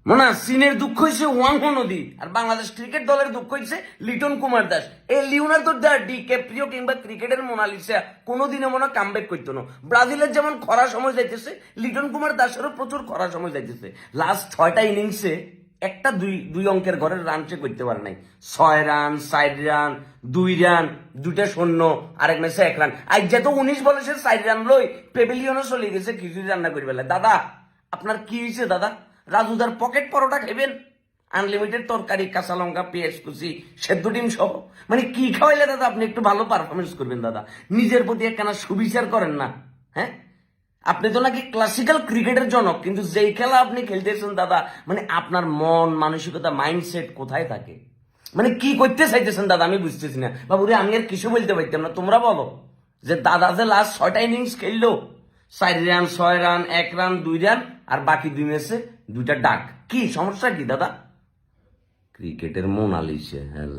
মনে চীনের দুঃখ হয়েছে ওয়াংহো নদী, আর বাংলাদেশ ক্রিকেট দলের দুঃখ হয়েছে লিটন কুমার দাস। এই লিওনার্দো দা ডিক্যাপ্রিও কিংবা ক্রিকেটের মোনালিসা কোনোদিনও মনে কামব্যাক করতো না। ব্রাজিলের যেমন খরা সময় যাইতেছে, লিটন কুমার দাসেরও প্রচুর খরা সময় যাইতেছে। লাস্ট 6টা ইনিংসে একটা দুই অঙ্কের ঘরের রান সে করতে পারে নাই। 6 রান, 4 রান, 2 রান, 2টা শূন্য, আরেক ম্যাচে 1 রান। আজ যেত 19 বলে সে 4 রান লই পেভিলিয়নও চলে গেছে খিচুড়ি রান্না করি বেলা। দাদা আপনার কি হয়েছে দাদা? রাজুদার পকেট পরোটা খাইবেন, আনলিমিটেড তরকারি, কাঁচা লঙ্কা, পেঁয়াজ কুচি, সেদ্ধ ডিম সহ। মানে কি খাওয়াইলে দাদা আপনি একটু ভালো পারফরমেন্স করবেন দাদা? নিজের প্রতি একখানা সুবিচার করেন না। হ্যাঁ, আপনি তো নাকি ক্লাসিক্যাল ক্রিকেটের জনক, কিন্তু যেই খেলা আপনি খেলতেছেন দাদা, মানে আপনার মন মানসিকতা মাইন্ডসেট কোথায় থাকে? মানে কি করতে চাইতেছেন দাদা আমি বুঝতেছি না। বাবুরে আমি আর কিছু বলতে পারতাম না, তোমরা বলো। যে দাদা যে লাস্ট 6টা ইনিংস খেললো, 4 রান, 6 রান, 1 রান, 2 রান, আর বাকি 2 ম্যাচে 2টা ডাক, কি সমস্যা কি দাদা? ক্রিকেটের মোনালিসা হ্যাঁ।